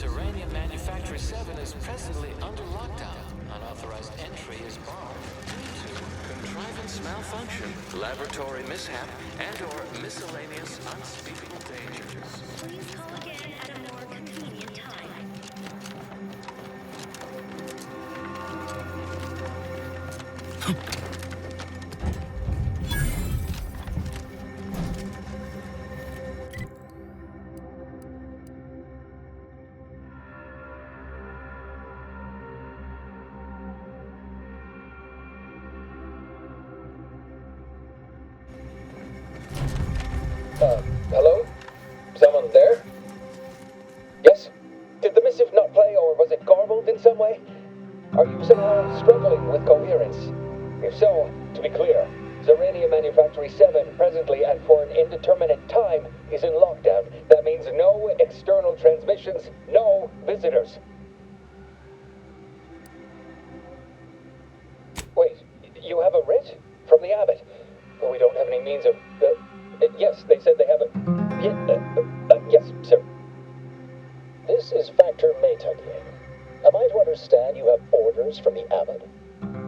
Uranium Manufactory 7 is presently under lockdown. Unauthorized entry is barred due to contrivance malfunction, laboratory mishap, and/or miscellaneous unspeakable dangers. Please call again at a more convenient time. Hello? Someone there? Yes? Did the missive not play, or was it garbled in some way? Are you somehow struggling with coherence? If so, to be clear, Uranium Manufactory 7 presently and for an indeterminate time is in lockdown. That means no external transmissions, no visitors. Wait, you have a writ? From the abbot? Well, we don't have any means of... yes, they said they have a... yes, sir. This is Factor Maytugging. Am I to understand you have orders from the abbot?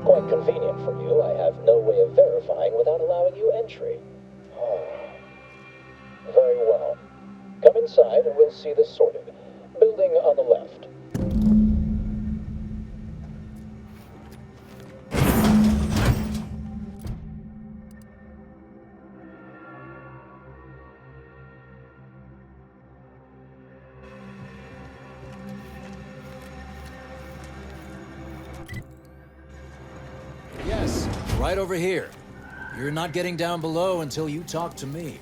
Quite convenient for you. I have no way of verifying without allowing you entry. Oh. Very well. Come inside and we'll see this sorted. Building on the left. Yes, right over here. You're not getting down below until you talk to me.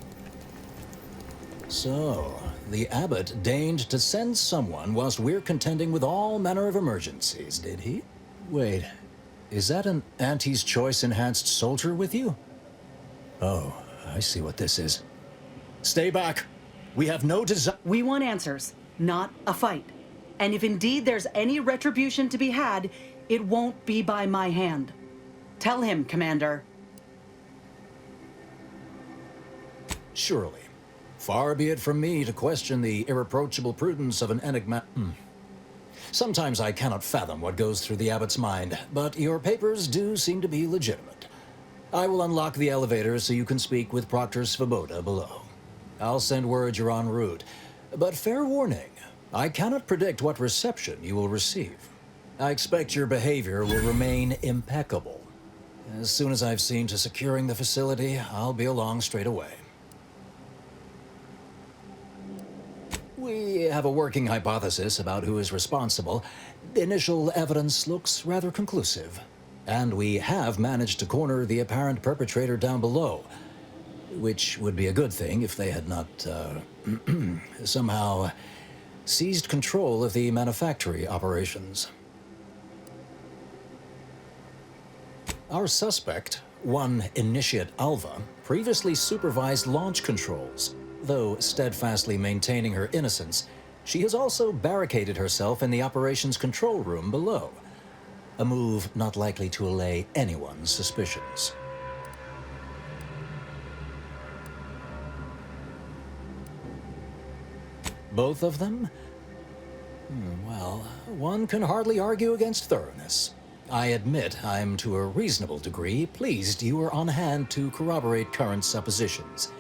So, the abbot deigned to send someone whilst we're contending with all manner of emergencies, did he? Wait, is that an Auntie's Choice enhanced soldier with you? Oh, I see what this is. Stay back. We have no desire. We want answers, not a fight. And if indeed there's any retribution to be had, it won't be by my hand. Tell him, Commander. Surely. Far be it from me to question the irreproachable prudence of an enigma. Sometimes I cannot fathom what goes through the abbot's mind, but your papers do seem to be legitimate. I will unlock the elevator so you can speak with Proctor Svoboda below. I'll send word you're en route, but fair warning, I cannot predict what reception you will receive. I expect your behavior will remain impeccable. As soon as I've seen to securing the facility, I'll be along straight away. We have a working hypothesis about who is responsible. Initial evidence looks rather conclusive. And we have managed to corner the apparent perpetrator down below, which would be a good thing if they had not, somehow seized control of the manufactory operations. Our suspect, one Initiate Alva, previously supervised launch controls. Though steadfastly maintaining her innocence, she has also barricaded herself in the operations control room below. A move not likely to allay anyone's suspicions. Both of them? Well, one can hardly argue against thoroughness. I admit I'm to a reasonable degree pleased you are on hand to corroborate current suppositions.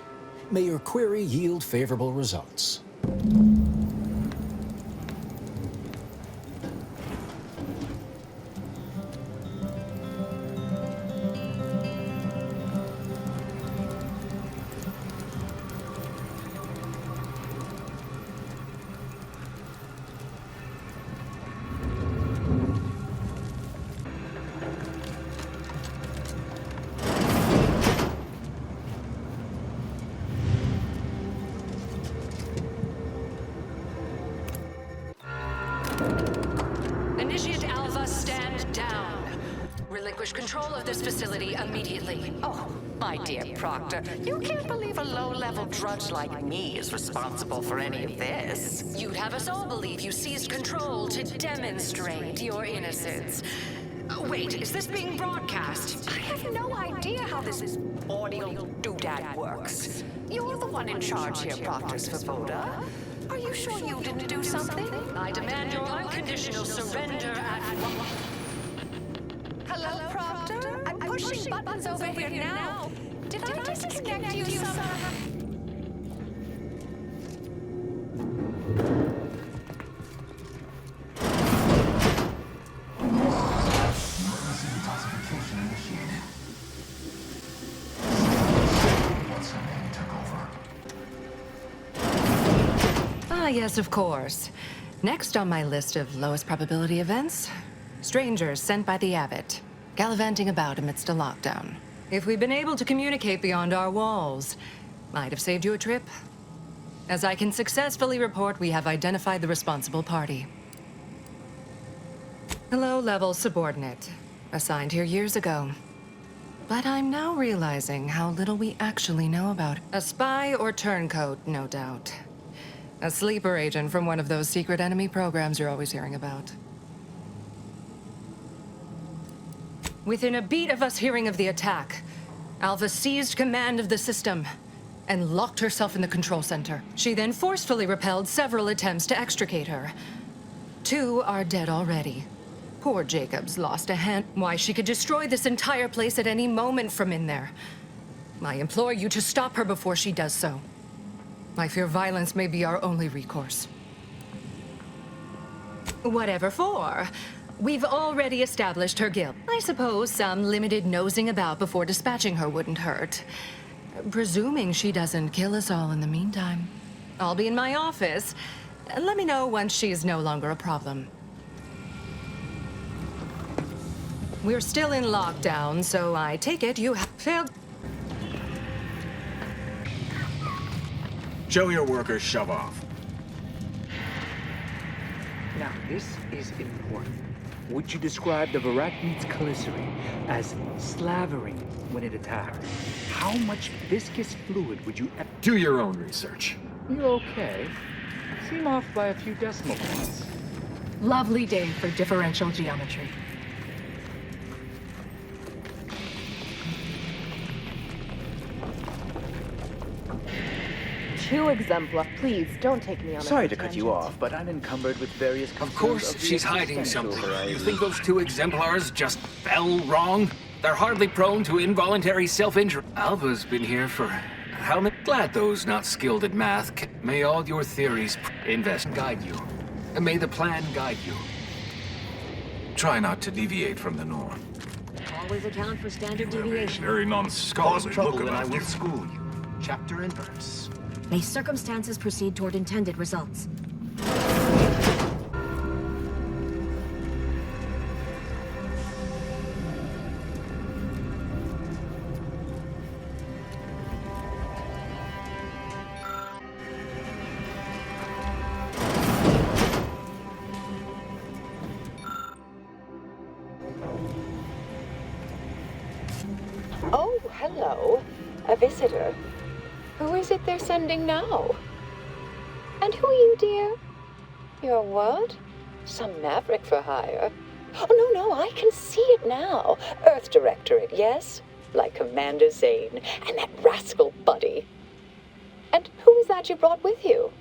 May your query yield favorable results. Initiate Alva, stand down. Relinquish control of this facility immediately. Oh, my dear Proctor, you can't believe a low-level drudge like me is responsible for any of this. You'd have us all believe you seized control to demonstrate your innocence. Wait, is this being broadcast? I have no idea how this audio doodad works. You're the one in charge here, Proctor Svoboda. Are you sure you didn't do something? I demand your unconditional surrender at once. Hello, Proctor? I'm pushing buttons over here now. Did I disconnect you somehow? Ah, yes, of course. Next on my list of lowest probability events, strangers sent by the Abbot, gallivanting about amidst a lockdown. If we'd been able to communicate beyond our walls, might have saved you a trip. As I can successfully report, we have identified the responsible party. A low-level subordinate, assigned here years ago. But I'm now realizing how little we actually know about. A spy or turncoat, no doubt. A sleeper agent from one of those secret enemy programs you're always hearing about. Within a beat of us hearing of the attack, Alpha seized command of the system and locked herself in the control center. She then forcefully repelled several attempts to extricate her. 2 are dead already. Poor Jacobs lost a hand. Why, she could destroy this entire place at any moment from in there. I implore you to stop her before she does so. I fear violence may be our only recourse. Whatever for. We've already established her guilt. I suppose some limited nosing about before dispatching her wouldn't hurt. Presuming she doesn't kill us all in the meantime. I'll be in my office. Let me know once she's no longer a problem. We're still in lockdown, so I take it you have failed. Show your workers shove off. Now, this is important. Would you describe the Varachid's calicity as slavering when it attacked? How much viscous fluid would you... Do your own research. You okay? Seem off by a few decimal points. Lovely day for differential geometry. Two exemplar. Please, don't take me on Sorry a to cut tangent. you off, but I'm encumbered with various Of concerns course the she's hiding existential something. variety. You think those 2 exemplars just fell wrong? They're hardly prone to involuntary self-injury. Alva's been here for how many? Glad those not skilled at math. May all your theories guide you. And may the plan guide you. Try not to deviate from the norm. Always account for standard deviation. Very non-scholarly Cause trouble look and I about will you. school you. Chapter and verse. May circumstances proceed toward intended results. Oh, hello. A visitor. Who is it they're sending now? And who are you, dear? You're what? Some maverick for hire? Oh, no, I can see it now. Earth Directorate, yes? Like Commander Zane and that rascal Buddy. And who is that you brought with you?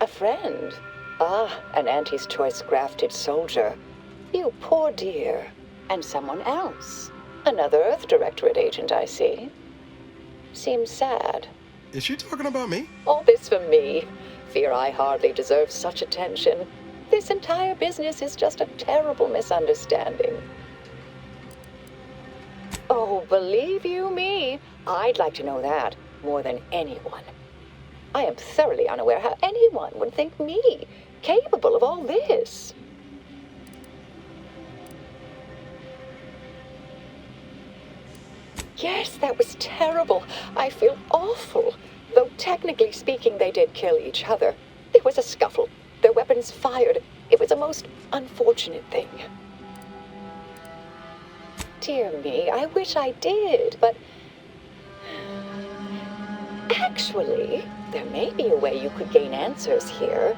A friend? Ah, an Auntie's Choice grafted soldier. You poor dear. And someone else. Another Earth Directorate agent, I see. Seems sad. Is she talking about me? All this for me. Fear I hardly deserve such attention. This entire business is just a terrible misunderstanding. Oh, believe you me, I'd like to know that more than anyone. I am thoroughly unaware how anyone would think me capable of all this. Yes, that was terrible. I feel awful. Though technically speaking, they did kill each other. There was a scuffle. Their weapons fired. It was a most unfortunate thing. Dear me, I wish I did, but... Actually, there may be a way you could gain answers here.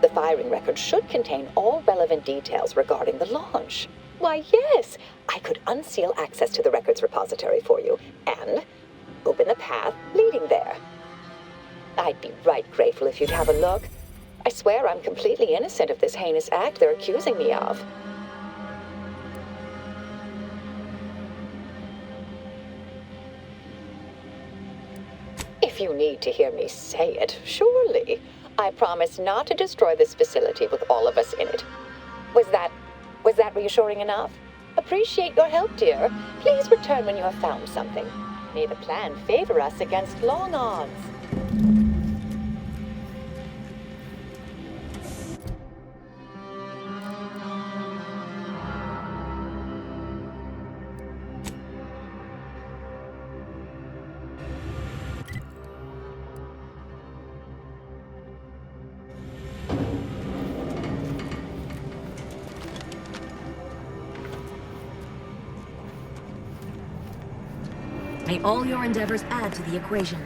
The firing record should contain all relevant details regarding the launch. Why, yes, I could unseal access to the records repository for you and open the path leading there. I'd be right grateful if you'd have a look. I swear I'm completely innocent of this heinous act they're accusing me of. If you need to hear me say it, surely. I promise not to destroy this facility with all of us in it. Was that reassuring enough? Appreciate your help, dear. Please return when you have found something. May the plan favor us against long odds. May all your endeavors add to the equation.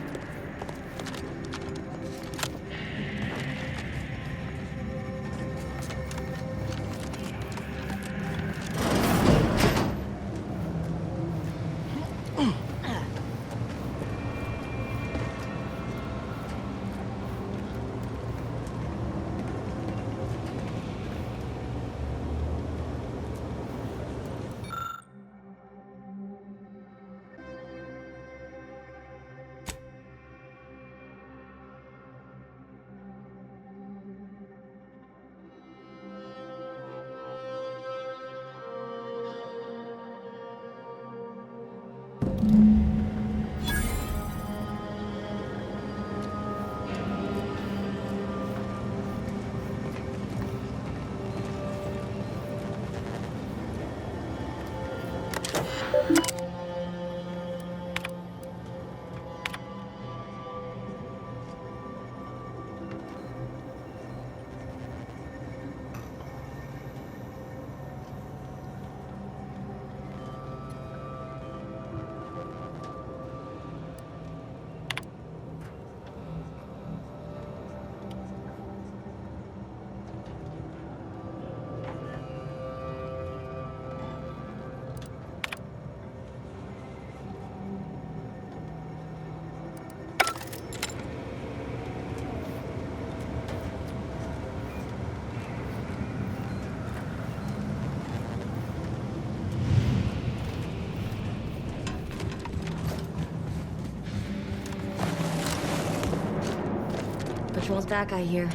Patrol's back, I hear.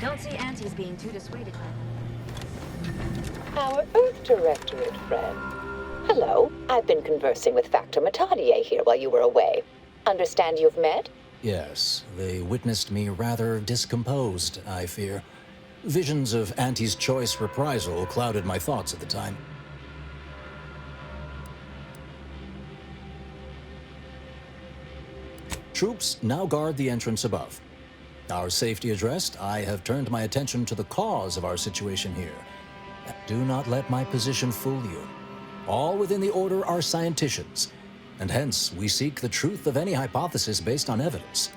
Don't see Auntie's being too dissuaded by Our Earth Directorate friend. Hello, I've been conversing with Factor Matadier here while you were away. Understand you've met? Yes, they witnessed me rather discomposed, I fear. Visions of Auntie's choice reprisal clouded my thoughts at the time. Troops now guard the entrance above. Our safety addressed, I have turned my attention to the cause of our situation here. Do not let my position fool you. All within the Order are scienticians, and hence we seek the truth of any hypothesis based on evidence.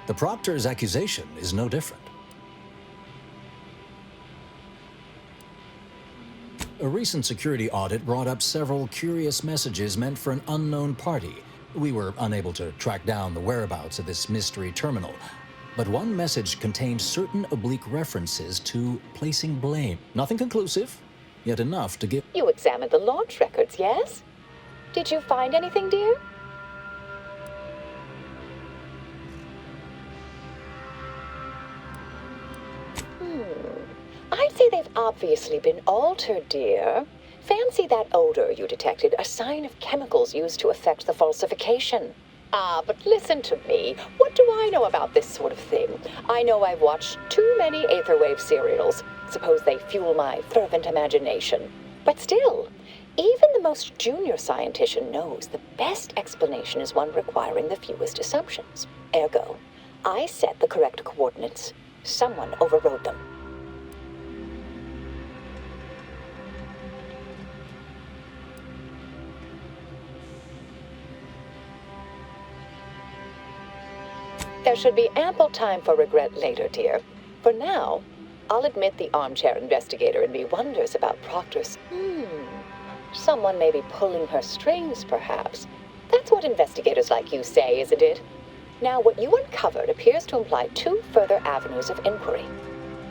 The Proctor's accusation is no different. A recent security audit brought up several curious messages meant for an unknown party. We were unable to track down the whereabouts of this mystery terminal, but one message contained certain oblique references to placing blame. Nothing conclusive, yet enough to give... You examined the launch records, yes? Did you find anything, dear? I'd say they've obviously been altered, dear. Fancy that odor you detected, a sign of chemicals used to effect the falsification. But listen to me. What do I know about this sort of thing? I know I've watched too many Aetherwave serials. Suppose they fuel my fervent imagination. But still, even the most junior scientician knows the best explanation is one requiring the fewest assumptions. Ergo, I set the correct coordinates. Someone overrode them. There should be ample time for regret later, dear. For now, I'll admit the armchair investigator in me wonders about Proctor's... Someone may be pulling her strings, perhaps. That's what investigators like you say, isn't it? Now, what you uncovered appears to imply two further avenues of inquiry.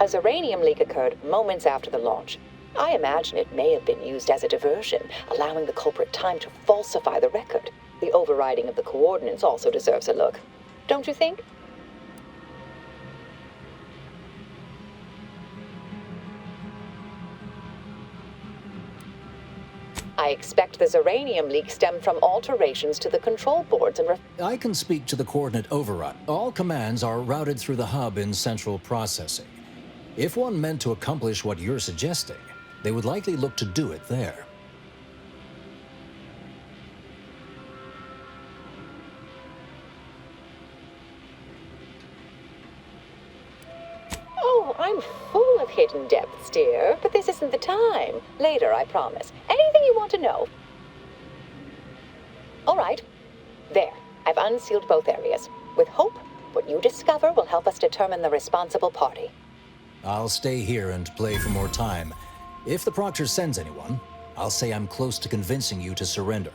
A uranium leak occurred moments after the launch. I imagine it may have been used as a diversion, allowing the culprit time to falsify the record. The overriding of the coordinates also deserves a look. Don't you think? I expect the uranium leak stemmed from alterations to the control boards and I can speak to the coordinate override. All commands are routed through the hub in central processing. If one meant to accomplish what you're suggesting, they would likely look to do it there. Oh, I'm full of hidden depths, dear, but this isn't the time. Later, I promise. Anything you want to know? All right. There. I've unsealed both areas. With hope, what you discover will help us determine the responsible party. I'll stay here and play for more time. If the Proctor sends anyone, I'll say I'm close to convincing you to surrender.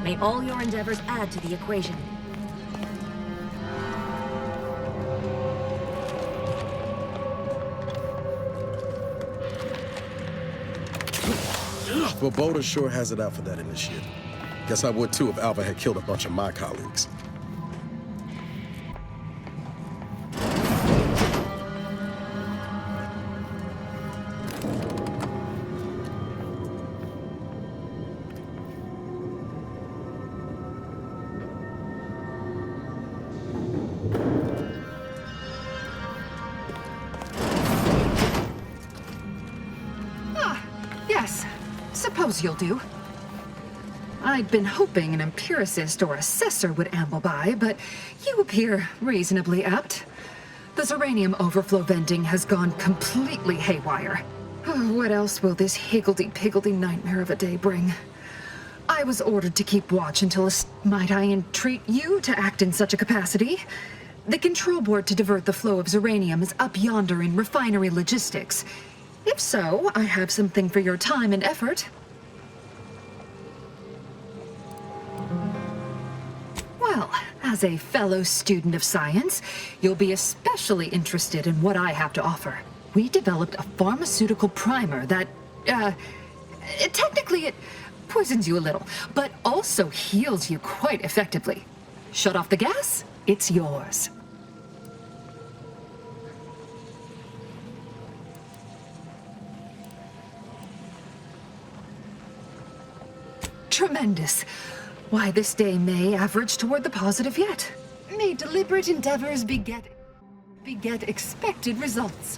May all your endeavors add to the equation. Well, Boulder sure has it out for that initiate. Guess I would too if Alva had killed a bunch of my colleagues. Yes, suppose you'll do. I'd been hoping an empiricist or assessor would amble by, but you appear reasonably apt. The uranium overflow venting has gone completely haywire. Oh, what else will this higgledy-piggledy nightmare of a day bring? I was ordered to keep watch until might I entreat you to act in such a capacity? The control board to divert the flow of uranium is up yonder in refinery logistics. If so, I have something for your time and effort. Well, as a fellow student of science, you'll be especially interested in what I have to offer. We developed a pharmaceutical primer that, technically it poisons you a little, but also heals you quite effectively. Shut off the gas, it's yours. Tremendous. Why, this day may average toward the positive yet. May deliberate endeavors beget expected results.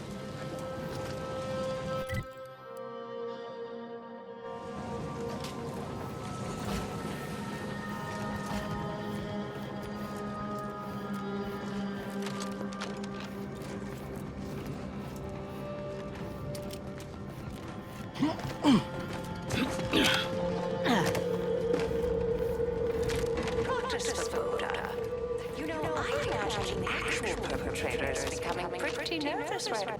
You know, I imagine the actual perpetrators becoming pretty nervous right now.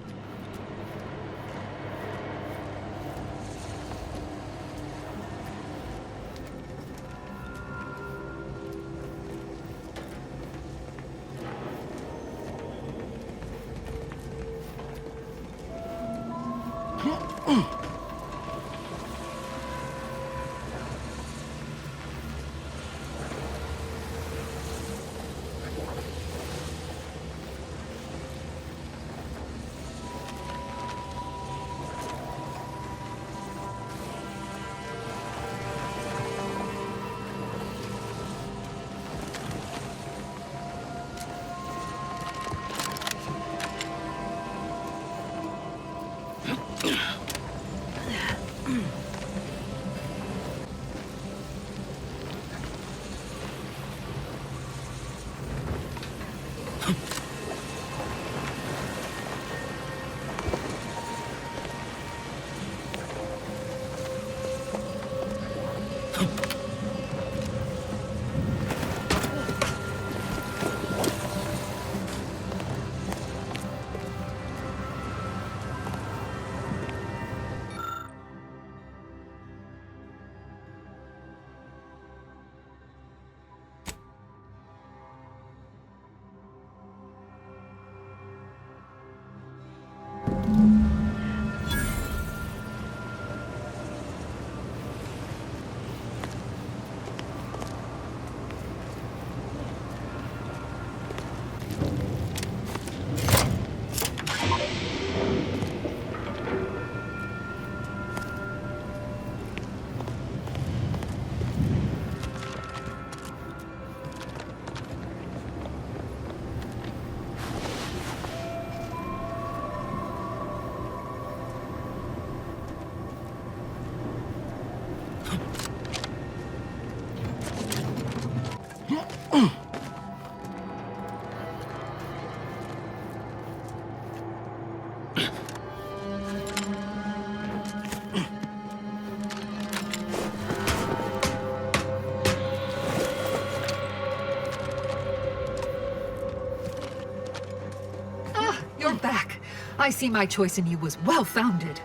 You're back. I see my choice in you was well-founded.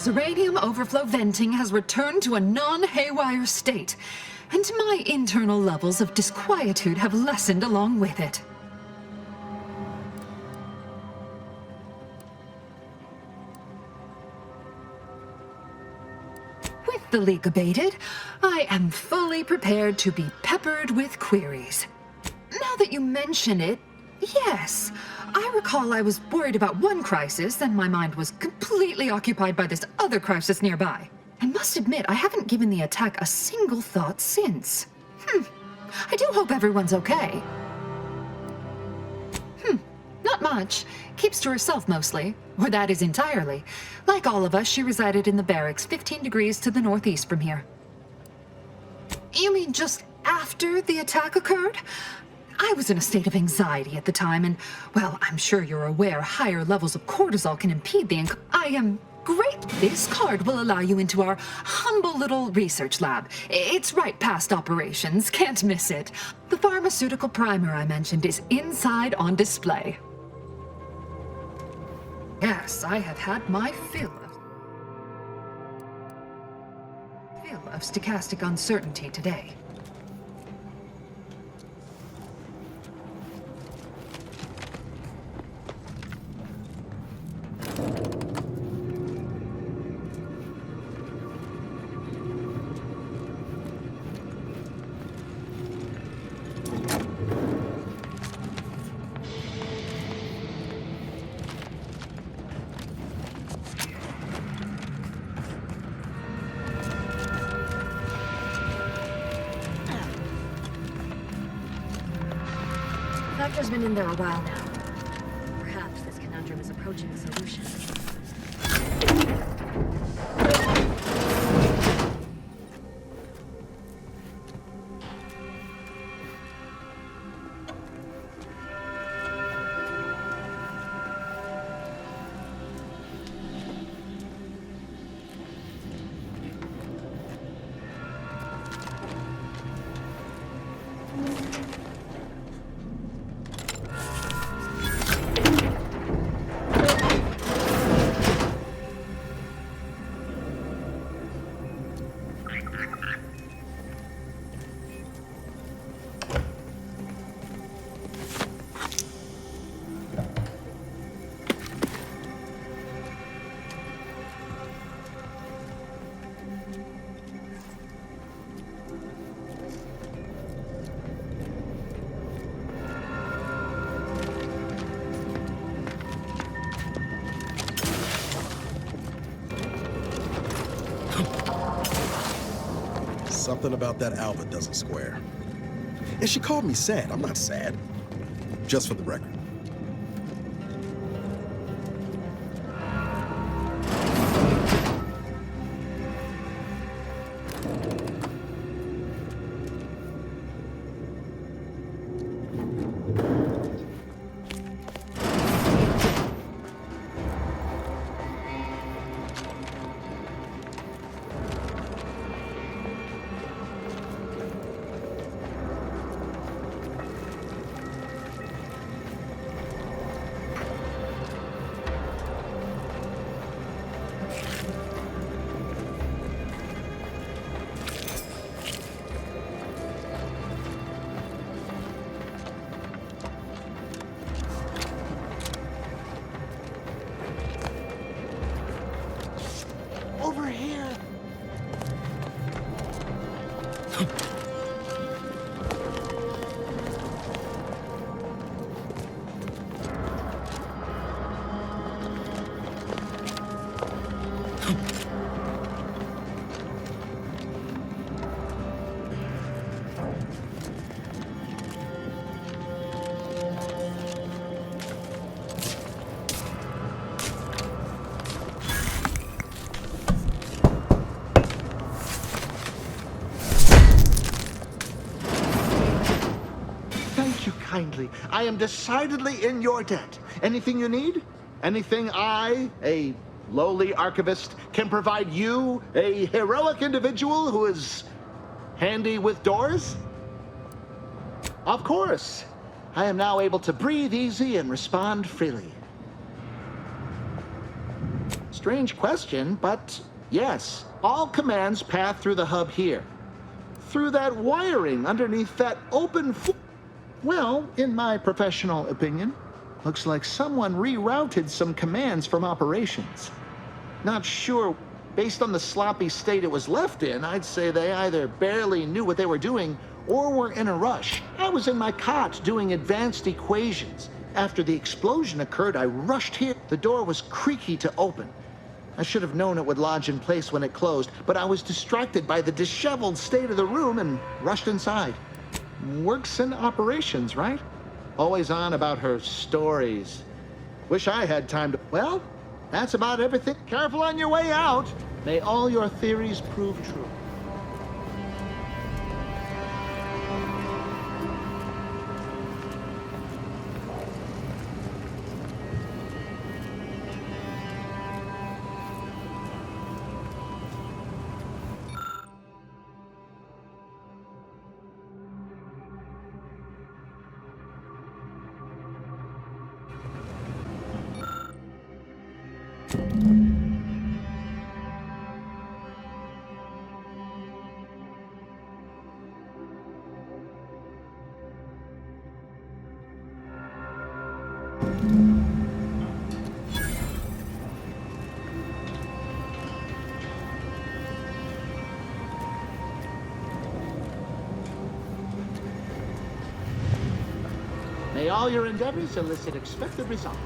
Uranium overflow venting has returned to a non-haywire state, and my internal levels of disquietude have lessened along with it. With the leak abated, I am fully prepared to be peppered with queries. Now that you mention it, yes, I recall I was worried about one crisis, and my mind was completely occupied by this other crisis nearby. I must admit, I haven't given the attack a single thought since. I do hope everyone's okay. Not much. Keeps to herself mostly, or that is entirely. Like all of us, she resided in the barracks 15 degrees to the northeast from here. You mean just after the attack occurred? I was in a state of anxiety at the time, and, well, I'm sure you're aware higher levels of cortisol can impede the I am great. This card will allow you into our humble little research lab. It's right past operations, can't miss it. The pharmaceutical primer I mentioned is inside on display. Yes, I have had my fill of stochastic uncertainty today. Vector's been in there a while now. Perhaps this conundrum is approaching a solution. Something about that Alva doesn't square. And she called me sad. I'm not sad. Just for the record. kindly. I am decidedly in your debt. Anything you need? Anything I, a lowly archivist, can provide you, a heroic individual who is handy with doors? Of course. I am now able to breathe easy and respond freely. Strange question, but yes, all commands pass through the hub here. Through that wiring underneath that open well, in my professional opinion, looks like someone rerouted some commands from operations. Not sure, based on the sloppy state it was left in, I'd say they either barely knew what they were doing or were in a rush. I was in my cot doing advanced equations. After the explosion occurred, I rushed here. The door was creaky to open. I should have known it would lodge in place when it closed, but I was distracted by the disheveled state of the room and rushed inside. Works in operations, right? Always on about her stories. Wish I had time to... Well, that's about everything. Careful on your way out. May all your theories prove true. May all your endeavors elicit expected results.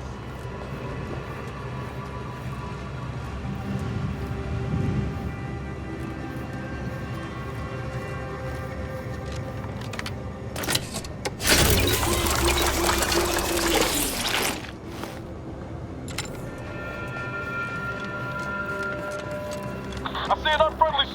I see an unfriendly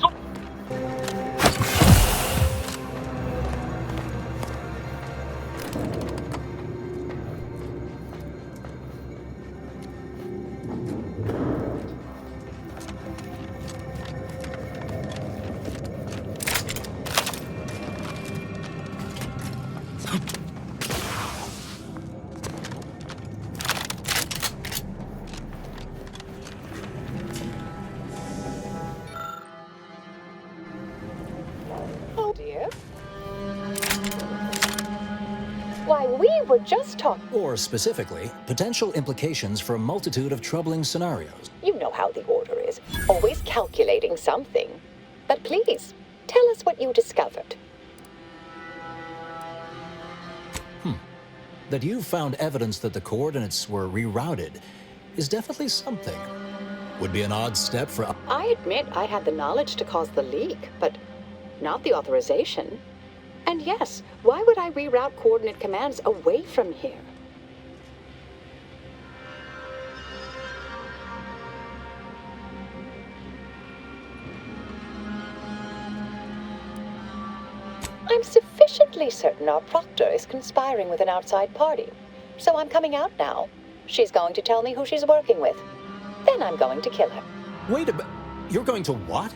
Why, we were just talking. Or specifically, potential implications for a multitude of troubling scenarios. You know how the Order is. Always calculating something. But please, tell us what you discovered. That you found evidence that the coordinates were rerouted is definitely something. Would be an odd step for... I admit I had the knowledge to cause the leak, but not the authorization. And yes, why would I reroute coordinate commands away from here? I'm sufficiently certain our proctor is conspiring with an outside party. So I'm coming out now. She's going to tell me who she's working with. Then I'm going to kill her. Wait a minute. You're going to what?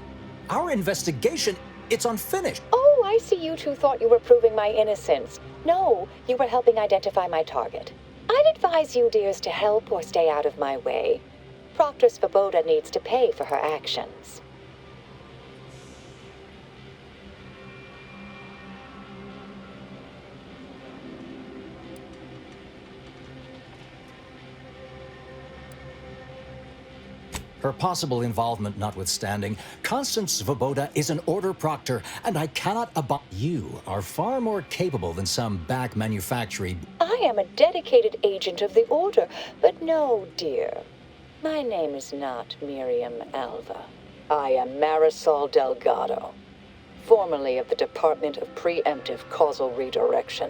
Our investigation, it's unfinished. Oh, I see you two thought you were proving my innocence. No, you were helping identify my target. I'd advise you dears to help or stay out of my way. Proctor Svoboda needs to pay for her actions. Her possible involvement notwithstanding, Constance Svoboda is an Order proctor, and I cannot abide. You are far more capable than some back manufacturing. I am a dedicated agent of the Order, but no, dear. My name is not Miriam Alva. I am Marisol Delgado, formerly of the Department of Preemptive Causal Redirection.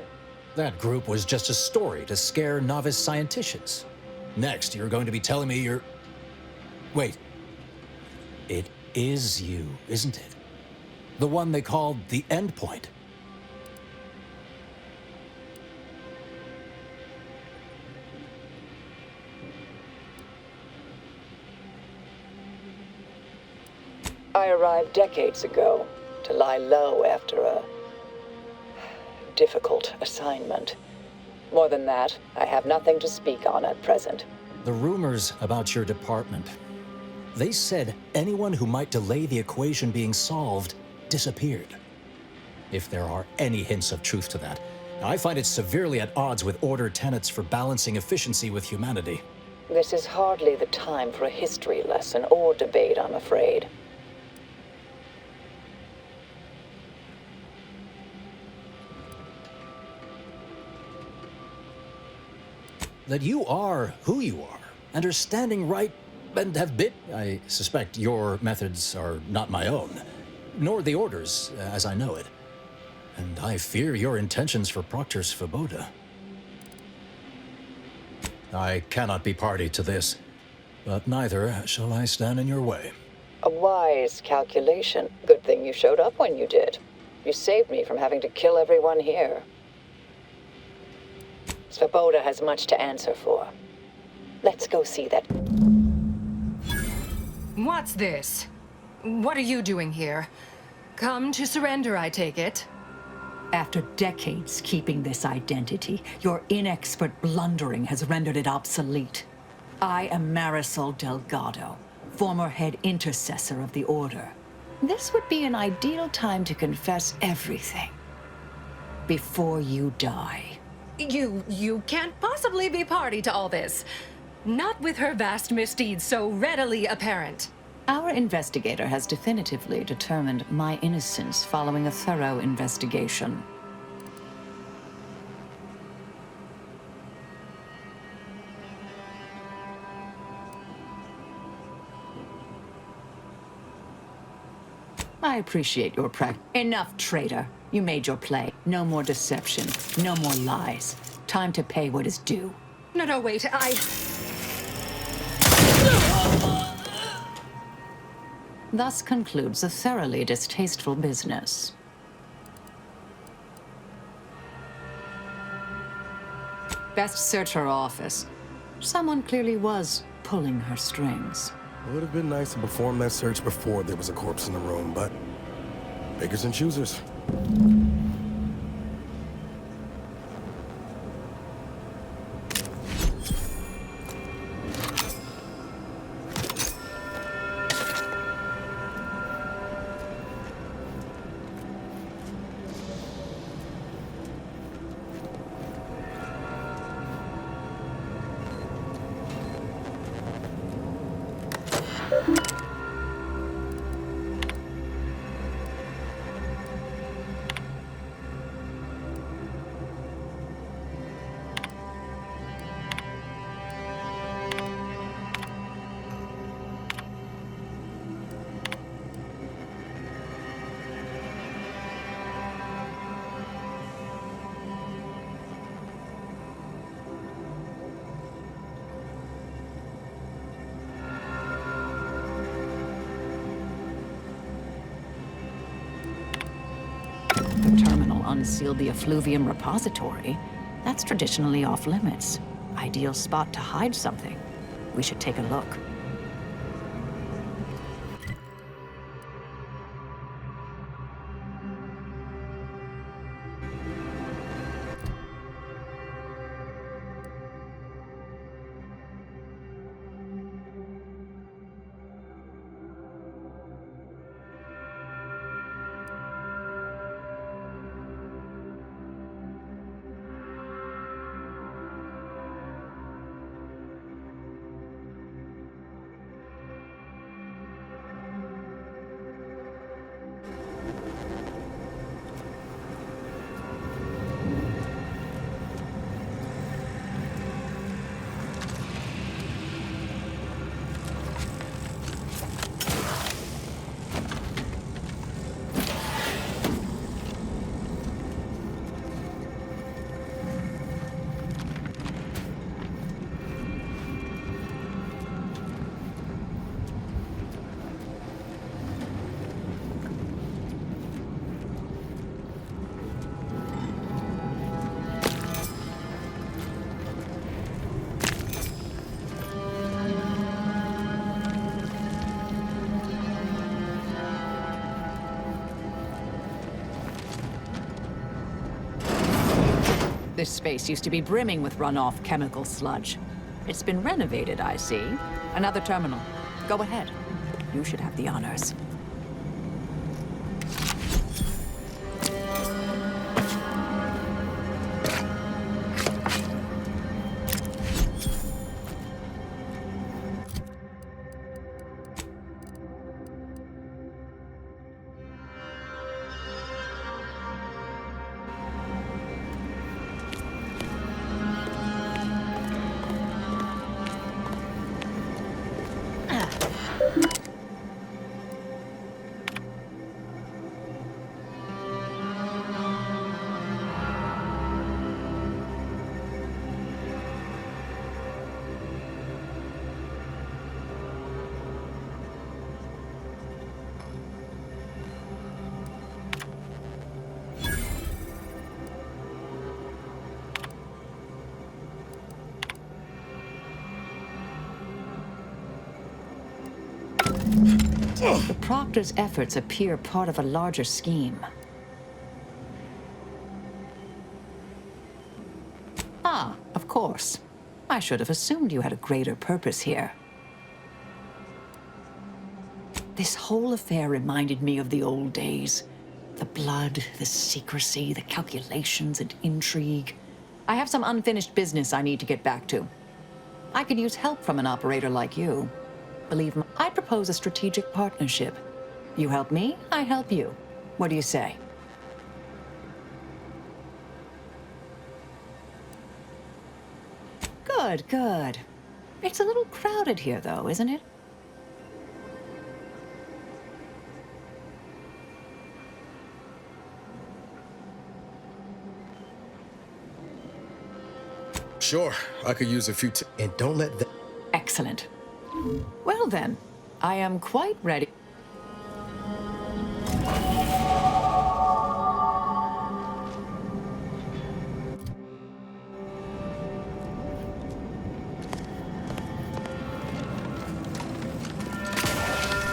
That group was just a story to scare novice scienticians. Next, you're going to be telling me you're... Wait. It is you, isn't it? The one they called the endpoint. I arrived decades ago to lie low after a difficult assignment. More than that, I have nothing to speak on at present. The rumors about your department. They said anyone who might delay the equation being solved disappeared. If there are any hints of truth to that, I find it severely at odds with Order tenets for balancing efficiency with humanity. This is hardly the time for a history lesson or debate, I'm afraid. That you are who you are, and are standing right and have been. I suspect your methods are not my own, nor the Order's, as I know it. And I fear your intentions for Proctor Svoboda. I cannot be party to this, but neither shall I stand in your way. A wise calculation. Good thing you showed up when you did. You saved me from having to kill everyone here. Svoboda has much to answer for. Let's go see that. What's this? What are you doing here? Come to surrender, I take it? After decades keeping this identity, your inexpert blundering has rendered it obsolete. I am Marisol Delgado, former head intercessor of the Order. This would be an ideal time to confess everything before you die. You can't possibly be party to all this. Not with her vast misdeeds so readily apparent. Our investigator has definitively determined my innocence following a thorough investigation. I appreciate your practice. Enough, traitor. You made your play. No more deception. No more lies. Time to pay what is due. No, wait, Thus concludes a thoroughly distasteful business. Best search her office. Someone clearly was pulling her strings. It would have been nice to perform that search before there was a corpse in the room, but beggars and choosers. The terminal unsealed the effluvium repository. That's traditionally off limits. Ideal spot to hide something. We should take a look. This space used to be brimming with runoff chemical sludge. It's been renovated, I see. Another terminal. Go ahead. You should have the honors. The Proctor's efforts appear part of a larger scheme. Ah, of course. I should have assumed you had a greater purpose here. This whole affair reminded me of the old days. The blood, the secrecy, the calculations and intrigue. I have some unfinished business I need to get back to. I could use help from an operator like you. Believe me, I propose a strategic partnership. You help me, I help you. What do you say? Good, good. It's a little crowded here, though, isn't it? Sure, I could use a few and don't let that... Excellent. Well then, I am quite ready.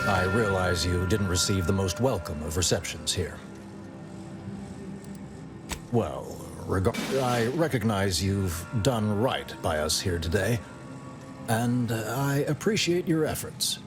I realize you didn't receive the most welcome of receptions here. Well, I recognize you've done right by us here today, and I appreciate your efforts.